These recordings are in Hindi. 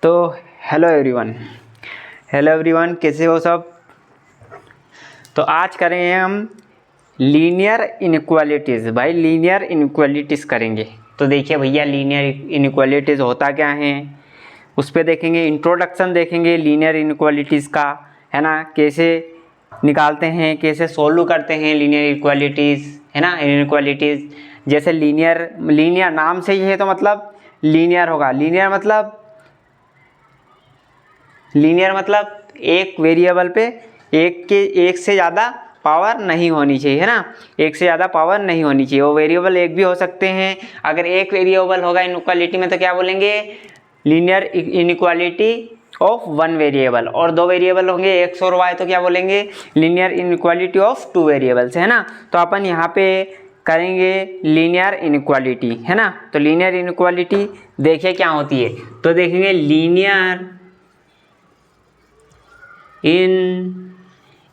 तो हेलो एवरीवन कैसे हो सब। तो आज करेंगे हम लीनियर इनइक्वालिटीज़। भाई लीनियर इनइक्वालिटीज़ करेंगे। तो देखिए भैया लीनियर इनइक्वालिटीज़ होता क्या है उस पर देखेंगे। इंट्रोडक्शन देखेंगे लीनियर इनइक्वालिटीज़ का, है ना, कैसे निकालते हैं, कैसे सोल्व करते हैं लीनियर इनइक्वालिटीज़, है ना। इनइक्वालिटीज़ जैसे लीनियर नाम से ही है तो मतलब लीनियर होगा। लीनियर मतलब एक वेरिएबल पे एक से ज़्यादा पावर नहीं होनी चाहिए, है ना। एक से ज़्यादा पावर नहीं होनी चाहिए। वो वेरिएबल एक भी हो सकते हैं। अगर एक वेरिएबल होगा इनइक्वालिटी में तो क्या बोलेंगे, linear inequality of one variable. और दो वेरिएबल होंगे एक्स और वाई तो क्या बोलेंगे, linear inequality of two variables, है ना। तो अपन यहाँ पे करेंगे लीनियर इनइक्वालिटी, है ना। तो लीनियर इनइक्वालिटी देखिए क्या होती है। तो देखेंगे लीनियर इन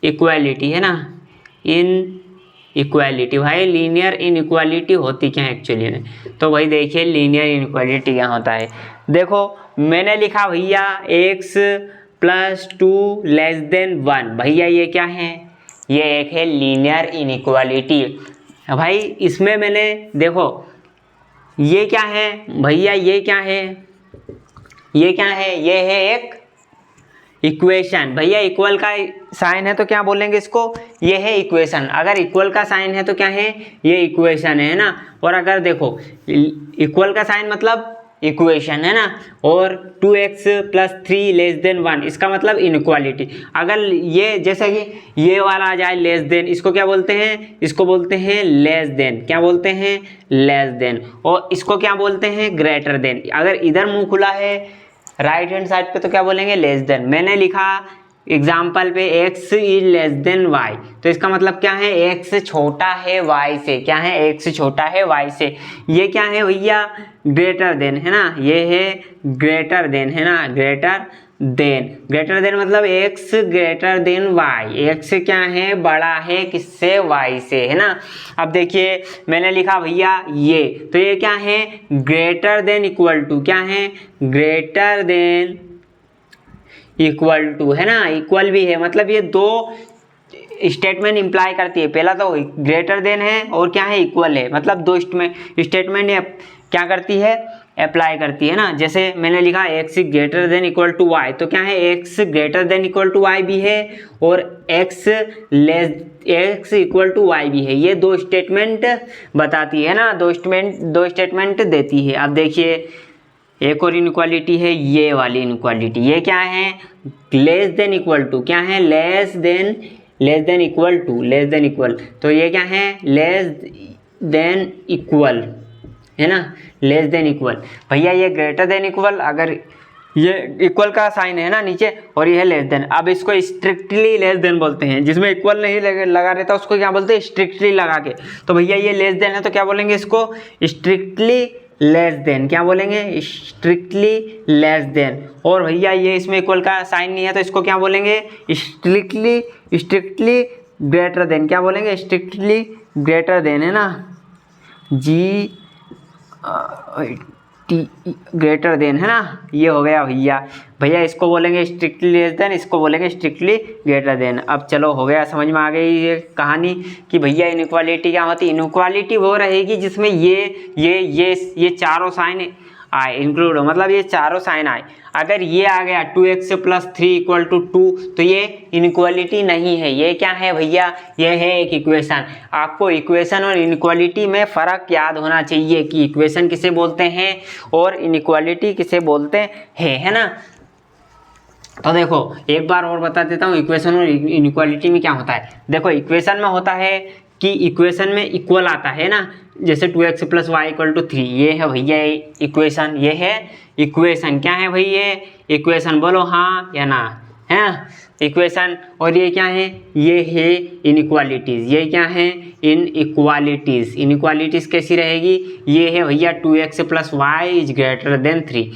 इक्वालिटी, है ना, इन इक्वालिटी। भाई लीनियर इनइक्वालिटी होती क्या है एक्चुअली में। तो भाई देखिए लीनियर इनइक्वालिटी क्या होता है। देखो मैंने लिखा भैया x + 2 < 1। भैया ये क्या है, ये एक है लीनियर इनइक्वालिटी। भाई इसमें मैंने देखो ये क्या है भैया, ये क्या है, ये है एक इक्वेशन। भैया इक्वल का साइन है तो क्या बोलेंगे इसको, ये है इक्वेशन। अगर इक्वल का साइन है तो क्या है, ये इक्वेशन है ना। और अगर देखो इक्वल का साइन मतलब इक्वेशन, है ना। और 2x + 3 < 1 इसका मतलब इनइक्वालिटी। अगर ये जैसे कि ये वाला आ जाए लेस देन, इसको क्या बोलते हैं, इसको बोलते हैं लेस देन। क्या बोलते हैं, लेस देन। और इसको क्या बोलते हैं, ग्रेटर देन। अगर इधर मुंह खुला है राइट हैंड साइड पे तो क्या बोलेंगे, लेस देन। मैंने लिखा एग्जाम्पल पे x < y, तो इसका मतलब क्या है, x छोटा है y से। क्या है, x छोटा है y से। ये क्या है भैया, ग्रेटर देन, है ना। ये है ग्रेटर देन, है ना, ग्रेटर देन मतलब x greater then y। x क्या है, बड़ा है किससे, y से, है ना। अब देखिए मैंने लिखा भैया ये, तो ये क्या है, ग्रेटर देन इक्वल टू। क्या है, ग्रेटर देन इक्वल टू, है ना। इक्वल भी है मतलब ये दो स्टेटमेंट इंप्लाई करती है। पहला तो ग्रेटर देन है और क्या है, इक्वल है। मतलब दो स्टेटमेंट क्या करती है, अप्लाई करती है ना। जैसे मैंने लिखा x greater than equal to y, तो क्या है, x greater than equal to y भी है और x इक्वल टू y भी है। ये दो स्टेटमेंट बताती है ना, दो स्टेटमेंट देती है। अब देखिए एक और इनइक्वालिटी है, ये वाली इनइक्वालिटी। ये क्या है, लेस देन इक्वल टू। क्या है, लेस देन इक्वल। तो ये क्या है, लेस देन इक्वल, है ना, लेस देन इक्वल। भैया ये ग्रेटर देन इक्वल, अगर ये इक्वल का साइन है ना नीचे और ये है लेस देन। अब इसको स्ट्रिक्टली लेस देन बोलते हैं। जिसमें इक्वल नहीं लगा रहता उसको क्या बोलते हैं, स्ट्रिक्टली लगा के। तो भैया ये लेस देन है तो क्या बोलेंगे इसको, स्ट्रिक्टली लेस देन। क्या बोलेंगे, स्ट्रिक्टली लेस देन। और भैया ये इसमें इक्वल का साइन नहीं है तो इसको क्या बोलेंगे, स्ट्रिक्टली ग्रेटर देन। क्या बोलेंगे, स्ट्रिक्टली ग्रेटर देन, है ना, ग्रेटर देन, है ना। ये हो गया भैया इसको बोलेंगे स्ट्रिक्टली लेस देन, इसको बोलेंगे स्ट्रिक्टली ग्रेटर देन। अब चलो हो गया, समझ में आ गई ये कहानी कि भैया इनइक्वालिटी क्या होती है। इनइक्वालिटी वो रहेगी जिसमें ये चारों साइन आए, इंक्लूड मतलब ये चारों साइन आए। अगर ये आ गया 2x + 3 = 2 तो ये इनइक्वालिटी नहीं है। ये क्या है भैया, ये है एक इक्वेशन। आपको इक्वेशन और इनइक्वालिटी में फ़र्क याद होना चाहिए कि इक्वेशन किसे बोलते हैं और इनइक्वालिटी किसे बोलते हैं, है ना। तो देखो एक बार और बता देता हूँ इक्वेशन और इनइक्वालिटी में क्या होता है। देखो इक्वेशन में होता है कि इक्वेशन में इक्वल आता है ना, जैसे 2x + y = 3। ये है भैया इक्वेशन, ये है इक्वेशन। क्या है भाई, ये इक्वेशन, बोलो हाँ या ना, है ना, इक्वेशन। और ये क्या है, ये है इनइक्वालिटीज़। ये क्या है, इनइक्वालिटीज़ कैसी रहेगी, ये है भैया 2x + y > 3।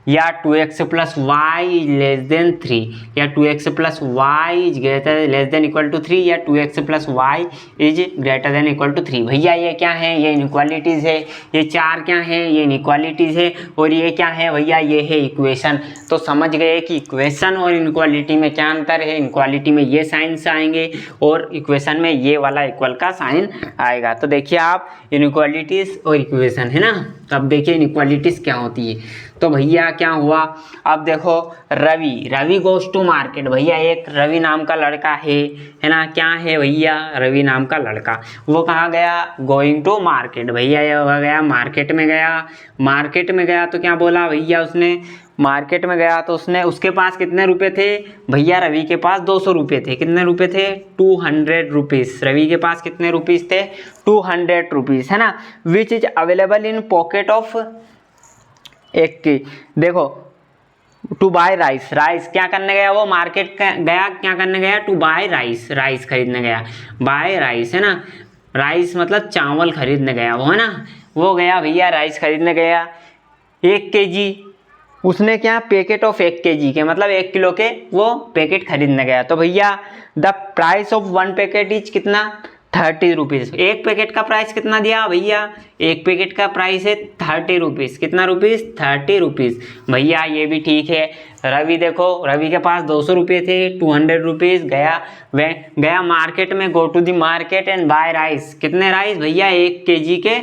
या 2x plus y is less than 3 या 2x plus y is greater less than equal to 3 या 2x plus y is greater than equal to 3। भैया ये क्या है, ये इनइक्वालिटीज़ है, ये चार क्या है, ये इनइक्वालिटीज़ है, और ये क्या है भैया, ये है इक्वेशन। तो समझ गए कि इक्वेशन और इनइक्वालिटी में क्या अंतर है। इनइक्वालिटी में ये साइंस आएंगे और इक्वेशन में ये वाला इक्वल का साइन आएगा। तो देखिए आप, इनइक्वालिटीज़ और इक्वेशन है ना। तो अब देखिए इनइक्वालिटीज़ क्या होती है। तो भैया क्या हुआ, अब देखो रवि गोज टू मार्केट। भैया एक रवि नाम का लड़का है ना, क्या है भैया, रवि नाम का लड़का, वो कहाँ गया, गोइंग टू मार्केट। भैया ये हो गया मार्केट में गया तो क्या बोला भैया, उसने मार्केट में गया तो उसके पास कितने रुपए थे भैया, रवि के पास 200 रुपये थे। कितने रुपए थे, 200 रुपीज़। रवि के पास कितने रुपीज़ थे, 200 रुपीज़, है ना। Which is available in pocket of एक की, देखो टू बाय राइस क्या करने गया वो, मार्केट गया, क्या करने गया, टू बाय राइस खरीदने गया। बाय राइस है ना, राइस मतलब चावल खरीदने गया वो, है ना। वो गया भैया राइस खरीदने गया, 1 kg उसने क्या, पैकेट ऑफ 1 kg के, मतलब 1 किलो के वो पैकेट खरीदने गया। तो भैया the price of 1 packet is कितना, 30 रुपीज़। एक पैकेट का प्राइस कितना दिया भैया, एक पैकेट का प्राइस है 30 रुपीज़। कितना रुपीज़, 30 रुपीज़। भैया ये भी ठीक है। रवि देखो, रवि के पास 200 रुपये थे, 200 रुपीज़। गया मार्केट में, go to the market and buy rice. कितने राइस भैया, 1 kg के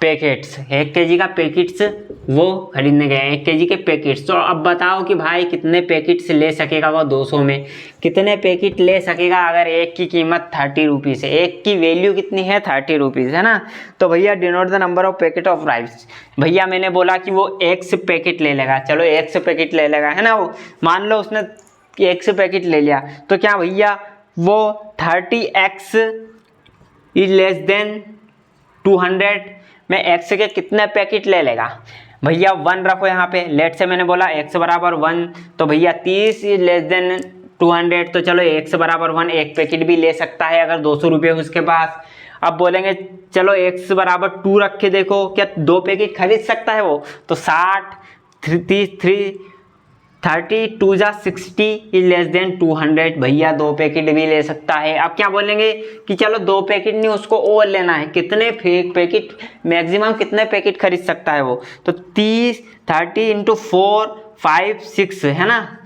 पैकेट्स, 1 kg का पैकेट्स वो खरीदने गए, 1 kg के पैकेट्स। तो अब बताओ कि भाई कितने पैकेट्स ले सकेगा वो 200 में, कितने पैकेट ले सकेगा अगर एक की कीमत 30 रुपीज़ है, एक की वैल्यू कितनी है, 30 रुपीज़, है ना। तो भैया denote the number of packet of rice. भैया मैंने बोला कि वो x पैकेट ले लेगा, चलो x पैकेट ले लेगा, है ना। वो मान लो उसने x पैकेट ले लिया, तो क्या भैया वो 30x इज लेस देन 200 में x के कितने पैकेट ले लेगा भैया, 1 रखो यहाँ पे। लेट से मैंने बोला x बराबर 1, तो भैया 30 इज लेस देन 200, तो चलो x बराबर 1 एक पैकेट भी ले सकता है अगर 200 रुपये उसके पास। अब बोलेंगे चलो x बराबर 2 रख के देखो, क्या 2 पैकेट खरीद सकता है वो, तो 30 2 जा 60 इज लेस देन 200, भैया 2 पैकेट भी ले सकता है। अब क्या बोलेंगे कि चलो 2 पैकेट नहीं, उसको और लेना है, कितने पैकेट मैक्सिमम कितने पैकेट खरीद सकता है वो, तो 30 × 4 5 6 है ना,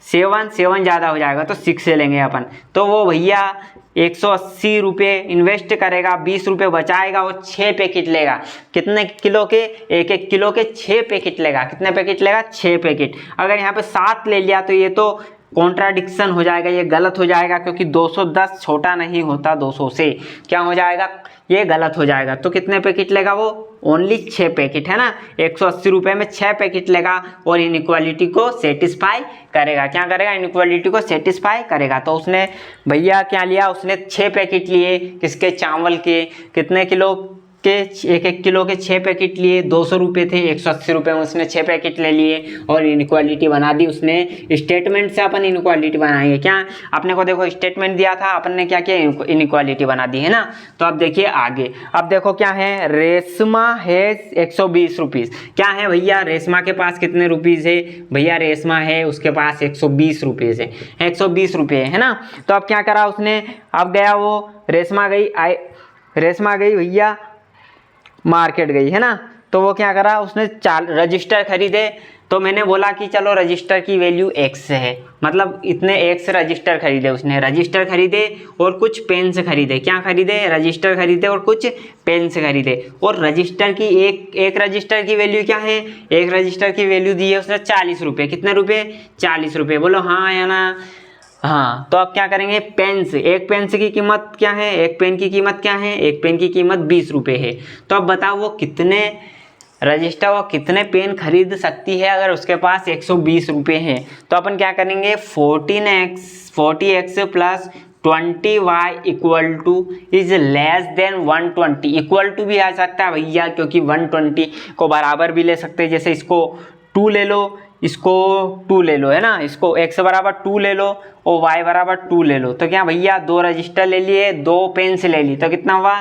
7 ज़्यादा हो जाएगा तो 6 से लेंगे अपन। तो वो भैया 180 रुपये इन्वेस्ट करेगा, 20 रुपये बचाएगा, वो 6 पैकेट लेगा। कितने किलो के, 1 किलो के 6 पैकेट लेगा। कितने पैकेट लेगा, 6 पैकेट। अगर यहाँ पे 7 ले लिया तो ये तो कॉन्ट्राडिक्शन हो जाएगा, ये गलत हो जाएगा, क्योंकि 210 छोटा नहीं होता 200 से, क्या हो जाएगा, ये गलत हो जाएगा। तो कितने पैकेट लेगा वो, ओनली 6 पैकेट, है ना। 180 रुपये में 6 पैकेट लेगा और इनइक्वालिटी को सेटिस्फाई करेगा। क्या करेगा, इनइक्वालिटी को सेटिस्फाई करेगा। तो उसने भैया क्या लिया, उसने 6 पैकेट लिए, किसके, चावल के। कितने किलो के, 1 किलो के 6 पैकेट लिए, 200 रुपये थे, 180 रुपये में उसने 6 पैकेट ले लिए और इनइक्वालिटी बना दी उसने। स्टेटमेंट से अपन इनइक्वालिटी बनाएंगे, क्या अपने को देखो स्टेटमेंट दिया था, अपन ने क्या किया, इनइक्वालिटी बना दी, है ना। तो अब देखिए आगे, अब देखो क्या है, रेशमा है 120 रुपीज़। क्या है भैया, रेशमा के पास कितने रुपीज़ है भैया, रेशमा है उसके पास 120 रुपीज़ है, 120 रुपये, है ना। तो अब क्या करा उसने, अब गया वो, रेशमा गई भैया मार्केट गई, है ना। तो वो क्या करा, उसने रजिस्टर खरीदे। तो मैंने बोला कि चलो रजिस्टर की वैल्यू x है, मतलब इतने x रजिस्टर खरीदे उसने, रजिस्टर खरीदे और कुछ पेन्स खरीदे। क्या खरीदे, रजिस्टर खरीदे और कुछ पेन्स खरीदे। और रजिस्टर की एक रजिस्टर की वैल्यू क्या है, एक रजिस्टर की वैल्यू दी है उसने 40 रुपये। कितने रुपये, 40 रुपये, बोलो हाँ या ना। हाँ, तो अब क्या करेंगे, पेन्स, एक पेन्स की कीमत क्या है, एक पेन की कीमत क्या है, एक पेन की कीमत 20 रुपये है। तो अब बताओ वो कितने रजिस्टर, वो कितने पेन खरीद सकती है अगर उसके पास 120 रुपये है। तो अपन क्या करेंगे, 40x plus 20y equal to is less than 120। Equal to भी आ सकता है भैया, क्योंकि 120 को बराबर भी ले सकते हैं। जैसे इसको 2 ले लो, इसको 2 ले लो, है ना, इसको x बराबर 2 ले लो और y बराबर 2 ले लो। तो क्या भैया 2 रजिस्टर ले लिए, 2 पेन्स ले ली, तो कितना हुआ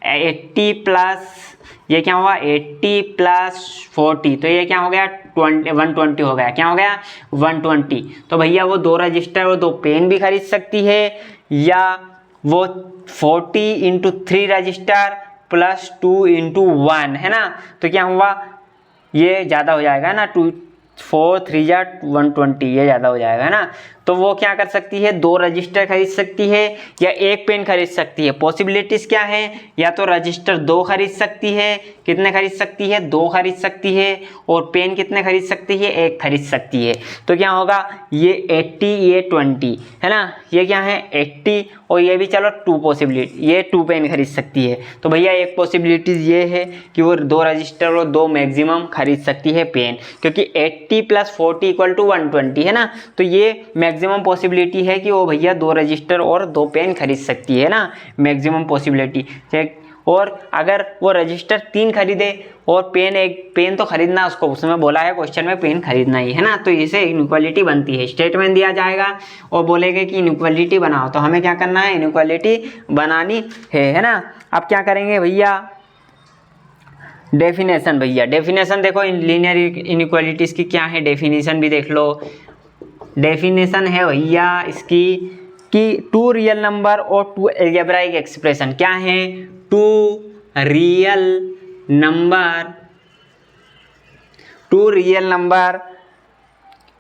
80 प्लस ये क्या हुआ 80 प्लस 40, तो ये क्या हो गया 120 हो गया, क्या हो गया 120। तो भैया वो 2 रजिस्टर और 2 पेन भी खरीद सकती है, या वो 40 इंटू 3 रजिस्टर प्लस 2 इंटू 1 है ना। तो क्या हुआ ये ज़्यादा हो जाएगा ना, 2 4 3 जा 120, ये ज़्यादा हो जाएगा ना। तो वो क्या कर सकती है 2 रजिस्टर खरीद सकती है या 1 पेन खरीद सकती है। पॉसिबिलिटीज़ क्या है, या तो रजिस्टर 2 खरीद सकती है, कितने खरीद सकती है 2 खरीद सकती है, और पेन कितने खरीद सकती है 1 खरीद सकती है। तो क्या होगा ये 80 ये 20 है ना, ये क्या है 80 और ये भी चलो 2 पॉसिबिलिटी, ये 2 पेन खरीद सकती है। तो भैया एक पॉसिबिलिटीज़ ये है कि वो 2 रजिस्टर और 2 मैक्सिमम खरीद सकती है पेन, क्योंकि 80 प्लस 40 इक्वल टू 120 है ना। तो ये मैक्सिमम पॉसिबिलिटी है कि वो भैया 2 रजिस्टर और 2 पेन खरीद सकती है ना, मैक्सिमम पॉसिबिलिटी। और अगर वो रजिस्टर 3 खरीदे और पेन तो खरीदना उसको, उसमें बोला है क्वेश्चन में पेन खरीदना ही है ना, तो इसे इनइक्वालिटी बनती है। स्टेटमेंट दिया जाएगा और बोलेंगे कि इनइक्वालिटी बनाओ, तो हमें क्या करना है इनइक्वालिटी बनानी है ना। अब क्या करेंगे भैया डेफिनेशन, भैया डेफिनेशन देखो लीनियर इनइक्वालिटीज़ की क्या है, डेफिनेशन भी देख लो। डेफिनेशन है भैया इसकी कि 2 रियल नंबर और 2 अलजेब्राइक एक्सप्रेशन, क्या है 2 रियल नंबर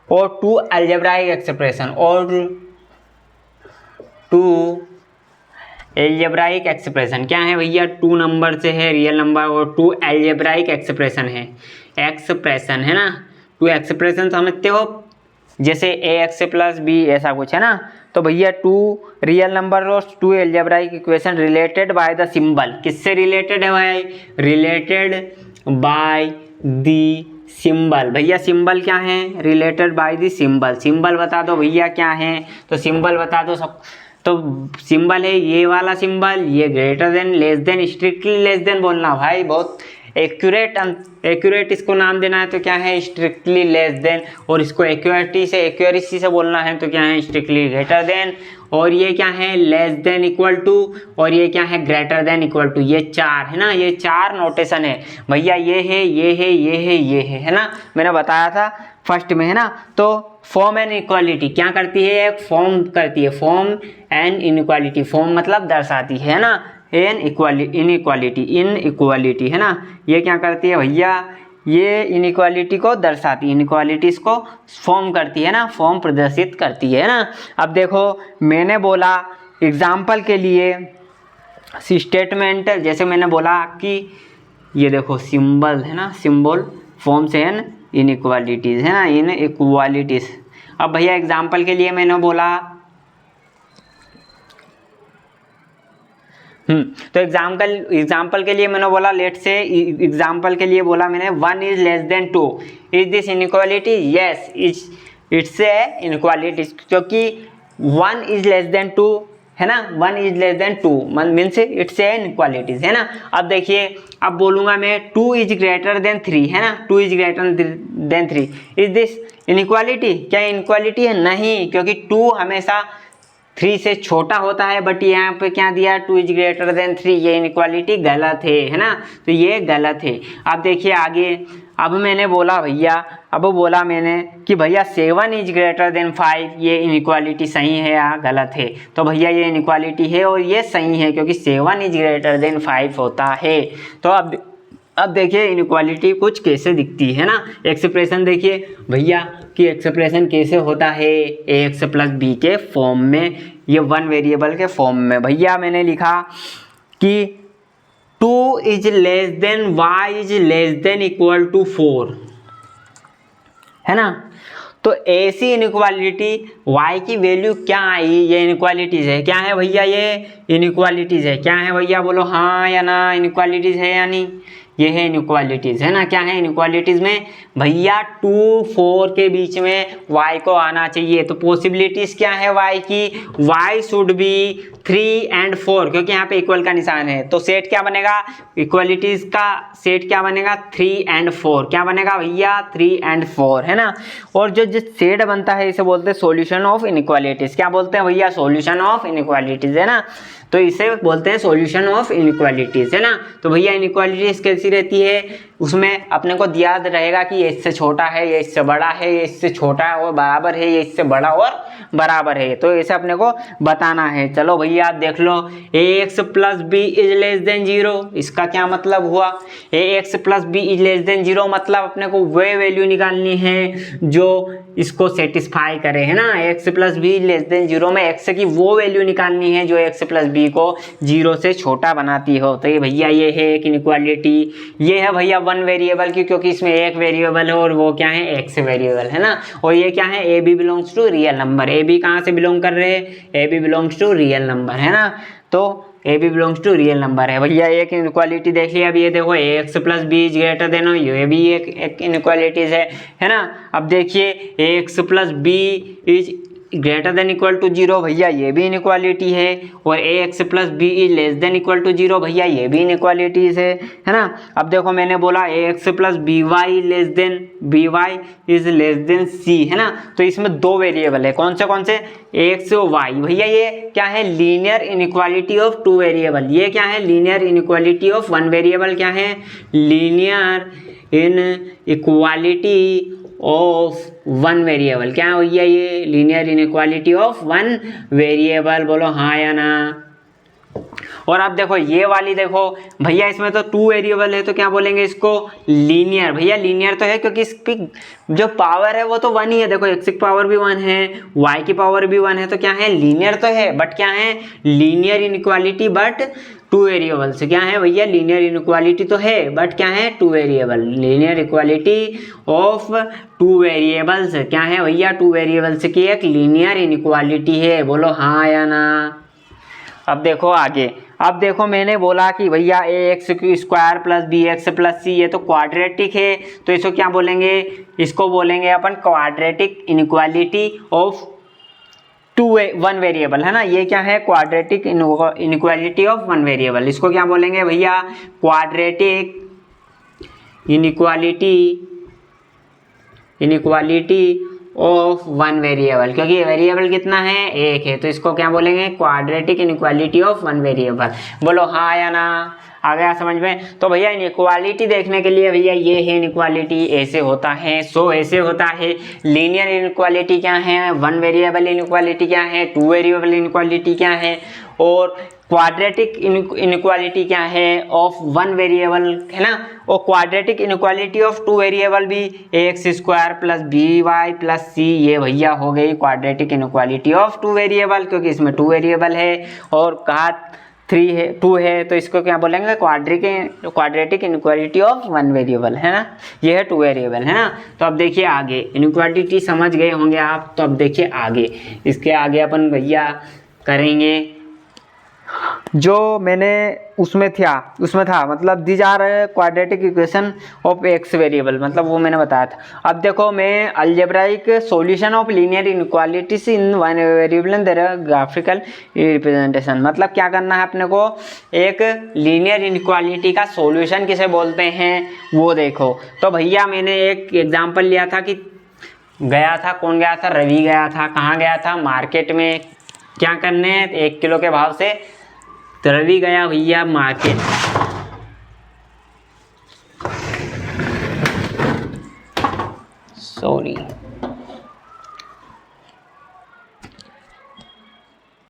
और 2 अलजेब्राइक एक्सप्रेशन, और 2 अलजेब्राइक एक्सप्रेशन क्या है भैया 2 नंबर से है रियल नंबर और 2 अलजेब्राइक एक्सप्रेशन है ना। 2 एक्सप्रेशन समझते हो, जैसे ax प्लस बी ऐसा कुछ है ना। तो भैया 2 रियल नंबर और 2 algebraic equation related by the symbol, किससे रिलेटेड है भाई, रिलेटेड बाय द सिंबल। भैया सिंबल क्या है, related by the symbol. Symbol बता दो भैया क्या है, तो सिंबल बता दो सब। तो सिंबल है ये वाला सिंबल, ये greater than, less than, strictly less than बोलना भाई, बहुत एक्यूरेट इसको नाम देना है, तो क्या है स्ट्रिक्टली लेस देन, और इसको एक्यूरेसी से बोलना है तो क्या है स्ट्रिक्टली ग्रेटर देन, और ये क्या है लेस देन इक्वल टू, और ये क्या है ग्रेटर देन इक्वल टू। ये 4 है ना, ये 4 नोटेशन है भैया, ये है ये है ये है ये है ना, मैंने बताया था फर्स्ट में है ना। तो फॉर्म एंड इक्वालिटी क्या करती है, एक फॉर्म करती है, फॉर्म एंड इनइक्वालिटी, फॉर्म मतलब दर्शाती है ना, इनइक्वालिटी है ना, ये क्या करती है भैया ये इनइक्वालिटी को दर्शाती है, इनइक्वालिटीज को फॉर्म करती है ना, फॉर्म प्रदर्शित करती है ना। अब देखो मैंने बोला एग्जाम्पल के लिए स्टेटमेंट, जैसे मैंने बोला कि ये देखो सिंबल है ना, सिंबल फॉर्म्स एंड इनइक्वालिटीज है ना, इनइक्वालिटीज। अब भैया एग्जाम्पल के लिए मैंने बोला तो एग्जाम्पल के लिए मैंने बोला, लेट से एग्जाम्पल के लिए बोला मैंने 1 is less then 2, is this inequality, yes it's a inequality, क्योंकि 1 इज लेस देन 2 है ना, 1 is less then 2 means it's a inequalities है ना। अब देखिए अब बोलूंगा मैं 2 इज ग्रेटर देन 3 है ना, 2 is greater then 3, is this inequality, क्या इनइक्वालिटी है, नहीं, क्योंकि 2 हमेशा 3 से छोटा होता है, बट यहाँ पे क्या दिया 2 इज ग्रेटर देन 3, ये इनइक्वालिटी गलत है ना, तो ये गलत है। अब देखिए आगे, अब मैंने बोला भैया, अब बोला मैंने कि भैया 7 इज ग्रेटर देन 5, ये इनइक्वालिटी सही है या गलत है, तो भैया ये इनइक्वालिटी है और ये सही है, क्योंकि 7 इज ग्रेटर देन 5 होता है। तो अब देखिए इनइक्वालिटी कुछ कैसे दिखती है ना, एक्सप्रेशन देखिए भैया कि एक्सप्रेशन कैसे होता है ax प्लस बी के फॉर्म में, ये 1 वेरिएबल के फॉर्म में। भैया मैंने लिखा कि 2 is less than y is less than equal to 4 है ना। तो ऐसी इनइक्वालिटी y की वैल्यू क्या आई, ये इनइक्वालिटीज है, क्या है भैया ये इनइक्वालिटीज है, क्या है भैया बोलो हाँ या ना, इनइक्वालिटीज है या नहीं, ये है इनइक्वालिटीज है ना। क्या है इनइक्वालिटीज में भैया 2 4 के बीच में y को आना चाहिए, तो पॉसिबिलिटीज क्या है y की, y शुड बी 3 and 4, क्योंकि यहाँ पे इक्वल का निशान है, तो सेट क्या बनेगा, इक्वालिटीज का सेट क्या बनेगा 3 and 4, क्या बनेगा भैया 3 and 4 है ना। और जो सेट बनता है इसे बोलते हैं सॉल्यूशन ऑफ इनइक्वालिटीज, क्या बोलते हैं भैया सॉल्यूशन ऑफ इनइक्वालिटीज है ना, तो इसे बोलते हैं सॉल्यूशन ऑफ इनइक्वालिटीज है ना। तो भैया इनइक्वालिटीज कैसी सी रहती है, उसमें अपने को याद रहेगा कि ये इससे छोटा है, ये इससे बड़ा है, ये इससे छोटा और बराबर है, ये इससे बड़ा और बराबर है, तो ऐसे अपने को बताना है। चलो भैया आप देख लो, ax plus b is less than 0, इसका क्या मतलब हुआ? ax plus b is less than 0 मतलब अपने को वे वैल्यू निकालनी है जो इसको सेटिस्फाई करे, है ना। x plus be less than 0 में x की वो वैल्यू निकालनी है जो x प्लस बी को 0 से छोटा बनाती हो। तो ये भैया ये है एक इनइक्वालिटी, ये है भैया वन वेरिएबल की, क्योंकि इसमें एक वेरिएबल है और वो क्या है, x वेरिएबल, है ना। और ये क्या है, a b belongs to real number, a b कहाँ से बिलोंग कर रहे हैं, a b belongs to real number, है ना। तो a b belongs to real number है भैया। एक इनइक्वालिटी देख लिया। अब ये देखो x plus b is greater than, ये भी एक इनइक्वालिटीज है ना। अब देखिए x plus b is greater than equal to 0, भैया ये भी इनइक्वालिटी है। और a x plus b is less than equal to 0, भैया ये भी इनइक्वालिटीज है ना। अब देखो मैंने बोला a x plus b y less than, b y is less than c, है ना। तो इसमें दो वेरिएबल है, कौन से एक्स और वाई। भैया ये क्या है, linear inequality of two variable. ये क्या है, linear inequality of one variable. क्या है, linear inequality of one variable. क्या है भैया, ये linear inequality of one variable. बोलो हाँ या ना। और अब देखो ये वाली देखो भैया, इसमें तो टू वेरिएबल है तो क्या बोलेंगे इसको, लीनियर। भैया लीनियर तो है क्योंकि इसकी जो पावर है वो तो वन ही है। देखो एक्स की पावर भी वन है, वाई की पावर भी वन है, तो क्या है, लीनियर तो है, बट क्या है, linear inequality but two variable से। क्या है भैया, लीनियर इनइक्वालिटी तो है बट क्या है, two variable. Linear equality of two variables क्या है भैया, टू वेरिएबल्स की एक लीनियर इनइक्वालिटी है। बोलो हाँ या ना। अब देखो आगे, अब देखो मैंने बोला कि भैया a x square plus b x plus c, ये तो क्वाड्रेटिक है, तो इसको क्या बोलेंगे, इसको बोलेंगे अपन quadratic inequality of one variable, है ना। ये क्या है, quadratic inequality of one variable. इसको क्या बोलेंगे भैया, quadratic inequality of one variable, क्योंकि वेरिएबल कितना है, एक है, तो इसको क्या बोलेंगे, quadratic inequality of one variable. बोलो हाँ या ना, आ गया समझ में। तो भैया इनइक्वालिटी देखने के लिए भैया ये है इनइक्वालिटी, ऐसे होता है, सो ऐसे होता है। लीनियर इनइक्वालिटी क्या है, वन वेरिएबल इनइक्वालिटी क्या है, टू वेरिएबल इनइक्वालिटी क्या है, और क्वाड्रेटिक इनइक्वालिटी क्या है, ऑफ वन वेरिएबल, है ना। और quadratic inequality of two variable भी x square plus b y plus c, ये भैया हो गई quadratic inequality of two variable, क्योंकि इसमें टू वेरिएबल है और कहा 3 है 2 है, तो इसको क्या बोलेंगे, quadratic inequality of one variable, है ना। ये है टू वेरिएबल, है ना। तो अब देखिए आगे, इनइक्वालिटी समझ गए होंगे आप, तो अब देखिए आगे, इसके आगे अपन भैया करेंगे जो मैंने उसमें था मतलब these are quadratic equation of x variable, मतलब वो मैंने बताया था। अब देखो मैं algebraic solution of linear inequalities in one variable and their graphical representation, मतलब क्या करना है अपने को, एक लीनियर इनइक्वालिटी का सॉल्यूशन किसे बोलते हैं वो देखो। तो भैया मैंने एक एग्जांपल लिया था कि गया था, कौन गया था, रवि गया था। कहाँ गया था, मार्केट में, क्या करने, 1 किलो के भाव से। तो रवि गया भैया मार्केट, सॉरी